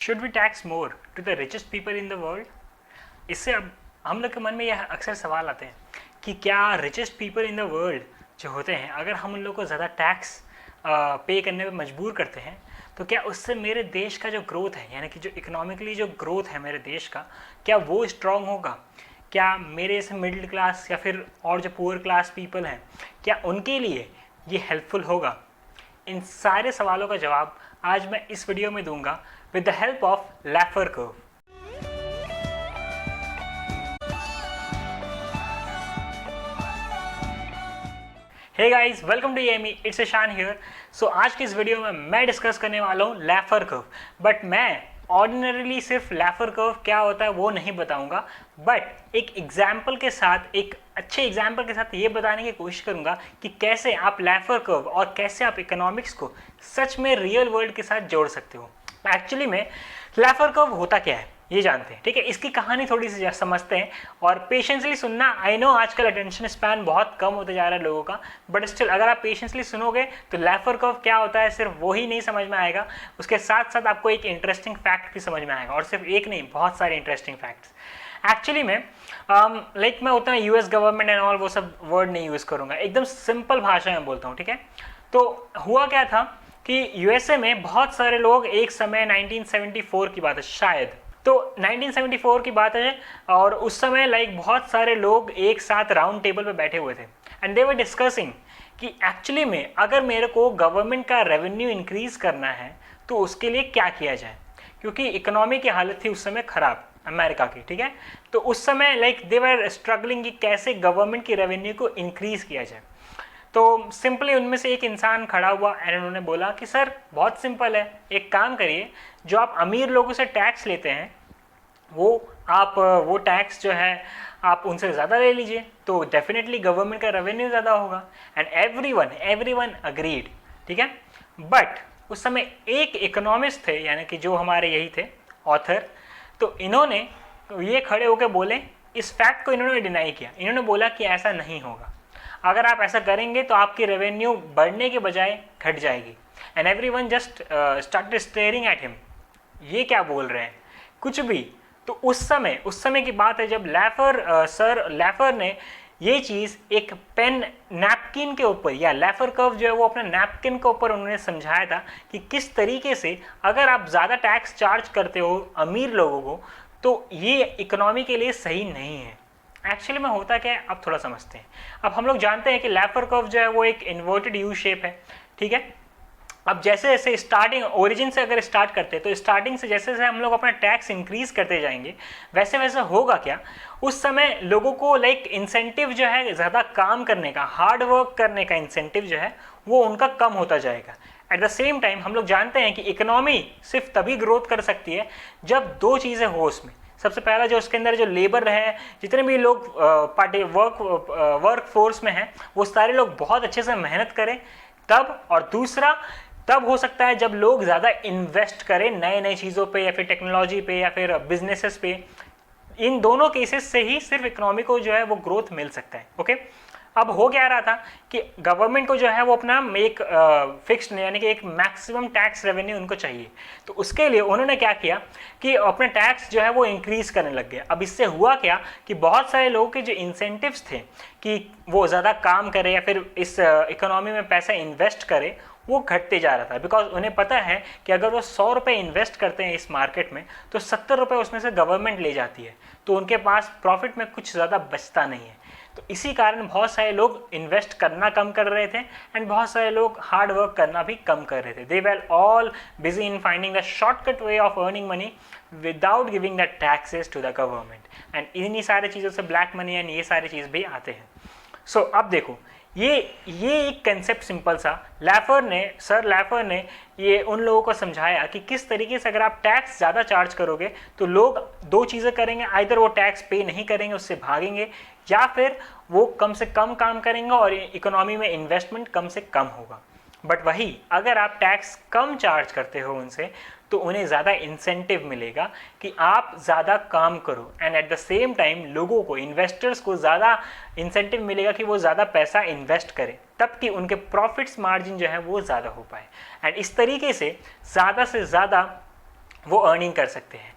Should we tax more to the richest people in the world? इससे अब हम लोग के मन में यह अक्सर सवाल आते हैं कि क्या richest people in the world जो होते हैं, अगर हम उन लोग को ज़्यादा टैक्स पे करने में मजबूर करते हैं तो क्या उससे मेरे देश का जो ग्रोथ है, यानी कि जो इकोनॉमिकली जो ग्रोथ है मेरे देश का, क्या वो स्ट्रांग होगा? क्या मेरे जैसे मिडिल क्लास या फिर और जो पुअर क्लास पीपल हैं, क्या उनके लिए ये हेल्पफुल होगा? इन सारे सवालों का जवाब आज मैं इस वीडियो में दूंगा with the help of Laffer curve. Hey guys, welcome to Amy, it's Ishan here. So आज की इस वीडियो में मैं डिस्कस करने वाला हूँ लैफर कर्व। बट मैं ऑर्डिनरीली सिर्फ लैफर कर्व क्या होता है वो नहीं बताऊंगा, बट एक एग्जाम्पल के साथ, एक अच्छे एग्जाम्पल के साथ ये बताने की कोशिश करूंगा कि कैसे आप लैफर कर्व और कैसे आप इकोनॉमिक्स को सच में रियल वर्ल्ड के साथ जोड़ सकते हो। एक्चुअली में लैफर कर्व होता क्या है ये जानते हैं, ठीक है? इसकी कहानी थोड़ी सी समझते हैं और पेशेंसली सुनना। आई नो आजकल अटेंशन स्पैन बहुत कम होते जा रहा है लोगों का, बट स्टिल अगर आप पेशेंसली सुनोगे तो लैफर कर्व क्या होता है सिर्फ वो ही नहीं समझ में आएगा, उसके साथ साथ आपको एक इंटरेस्टिंग फैक्ट भी समझ में आएगा, और सिर्फ एक नहीं, बहुत सारे इंटरेस्टिंग फैक्ट्स। एक्चुअली में मैं उतना यूएस गवर्नमेंट एंड ऑल वो सब वर्ड नहीं यूज़ करूँगा, एकदम सिंपल भाषा में बोलता हूँ, ठीक है? तो हुआ क्या था कि यूएसए में बहुत सारे लोग एक समय 1974 की बात है शायद, तो 1974 की बात है, और उस समय बहुत सारे लोग एक साथ राउंड टेबल पे बैठे हुए थे एंड दे वर डिस्कसिंग कि एक्चुअली में अगर मेरे को गवर्नमेंट का रेवेन्यू इंक्रीज करना है तो उसके लिए क्या किया जाए, क्योंकि इकोनॉमी की हालत थी उस समय खराब अमेरिका की, ठीक है? तो उस समय दे वर स्ट्रगलिंग कि कैसे गवर्नमेंट की रेवेन्यू को इंक्रीज किया जाए। तो सिंपली उनमें से एक इंसान खड़ा हुआ एंड उन्होंने बोला कि सर बहुत सिंपल है, एक काम करिए, जो आप अमीर लोगों से टैक्स लेते हैं वो टैक्स जो है आप उनसे ज़्यादा ले लीजिए, तो डेफिनेटली गवर्नमेंट का रेवेन्यू ज़्यादा होगा। एंड एवरीवन अग्रीड, ठीक है? बट उस समय एक इकोनॉमिस्ट थे, यानी कि जो हमारे यही थे ऑथर, तो इन्होंने ये खड़े होकर बोले, इस फैक्ट को इन्होंने डिनाई किया। इन्होंने बोला कि ऐसा नहीं होगा, अगर आप ऐसा करेंगे तो आपकी रेवेन्यू बढ़ने के बजाय घट जाएगी। And everyone just started staring at him, ये क्या बोल रहे हैं, कुछ भी। तो उस समय की बात है जब सर लैफर ने ये चीज़ एक पेन नैपकिन के ऊपर, या लैफर कर्व जो है वो अपने नैपकिन के ऊपर उन्होंने समझाया था कि किस तरीके से अगर आप ज़्यादा टैक्स चार्ज करते हो अमीर लोगों को तो ये इकोनॉमी के लिए सही नहीं है। एक्चुअली में होता क्या है अब थोड़ा समझते हैं। अब हम लोग जानते हैं कि लैफर कर्व जो है वो एक इन्वर्टेड यू शेप है, ठीक है? अब जैसे जैसे स्टार्टिंग ओरिजिन से अगर स्टार्ट करते हैं तो स्टार्टिंग से जैसे जैसे हम लोग अपना टैक्स इंक्रीज करते जाएंगे वैसे वैसे होगा क्या, उस समय लोगों को इंसेंटिव जो है ज़्यादा काम करने का, हार्ड वर्क करने का इंसेंटिव जो है वो उनका कम होता जाएगा। एट द सेम टाइम हम लोग जानते हैं कि इकोनॉमी सिर्फ तभी ग्रोथ कर सकती है जब दो चीज़ें हो उसमें। सबसे पहला जो उसके अंदर जो लेबर है, जितने भी लोग वर्क फोर्स में हैं वो सारे लोग बहुत अच्छे से मेहनत करें तब, और दूसरा तब हो सकता है जब लोग ज़्यादा इन्वेस्ट करें नए नए चीज़ों पे या फिर टेक्नोलॉजी पे या फिर बिजनेसेस पे। इन दोनों केसेस से ही सिर्फ इकोनॉमी को जो है वो ग्रोथ मिल सकता है। ओके, अब हो क्या रहा था कि गवर्नमेंट को जो है वो अपना एक फिक्स्ड यानी कि एक मैक्सिमम टैक्स रेवेन्यू उनको चाहिए, तो उसके लिए उन्होंने क्या किया कि अपने टैक्स जो है वो इंक्रीज करने लग गया। अब इससे हुआ क्या कि बहुत सारे लोगों के जो इंसेंटिव्स थे कि वो ज़्यादा काम करे या फिर इस इकोनॉमी में पैसा इन्वेस्ट करे, वो घटते जा रहा था। बिकॉज उन्हें पता है कि अगर वो 100 रुपये इन्वेस्ट करते हैं इस मार्केट में तो 70 रुपये उसमें से गवर्नमेंट ले जाती है, तो उनके पास प्रॉफिट में कुछ ज़्यादा बचता नहीं है। तो इसी कारण बहुत सारे लोग इन्वेस्ट करना कम कर रहे थे एंड बहुत सारे लोग हार्ड वर्क करना भी कम कर रहे थे। They were all busy in finding the shortcut way of earning money without giving the taxes to the government. And इन्हीं सारी चीज़ों से ब्लैक मनी एंड ये सारी चीज़ भी आते हैं। सो अब देखो, ये एक कंसेप्ट सिंपल सा सर लैफर ने ये उन लोगों को समझाया कि किस तरीके से अगर आप टैक्स ज़्यादा चार्ज करोगे तो लोग दो चीज़ें करेंगे, आइदर वो टैक्स पे नहीं करेंगे, उससे भागेंगे, या फिर वो कम से कम काम करेंगे और इकोनॉमी में इन्वेस्टमेंट कम से कम होगा। बट वही अगर आप टैक्स कम चार्ज करते हो उनसे तो उन्हें ज़्यादा इंसेंटिव मिलेगा कि आप ज़्यादा काम करो, and at the same time लोगों को, इन्वेस्टर्स को ज़्यादा इंसेंटिव मिलेगा कि वो ज़्यादा पैसा इन्वेस्ट करें, तब कि उनके प्रॉफिट्स मार्जिन जो है वो ज़्यादा हो पाए। एंड इस तरीके से ज़्यादा वो अर्निंग कर सकते हैं।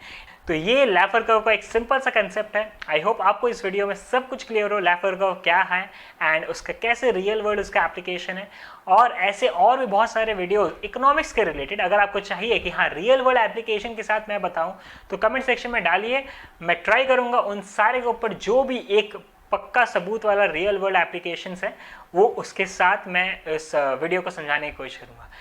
तो ये लैफर कर्व का एक सिंपल सा कंसेप्ट है। आई होप आपको इस वीडियो में सब कुछ क्लियर हो, लैफर कर्व क्या है एंड उसका कैसे रियल वर्ल्ड उसका एप्लीकेशन है। और ऐसे और भी बहुत सारे वीडियो इकोनॉमिक्स के रिलेटेड अगर आपको चाहिए कि हाँ रियल वर्ल्ड एप्लीकेशन के साथ मैं बताऊं, तो कमेंट सेक्शन में डालिए। मैं ट्राई करूंगा उन सारे के ऊपर जो भी एक पक्का सबूत वाला रियल वर्ल्ड एप्लीकेशंस है वो उसके साथ मैं इस वीडियो को समझाने की कोशिश करूंगा।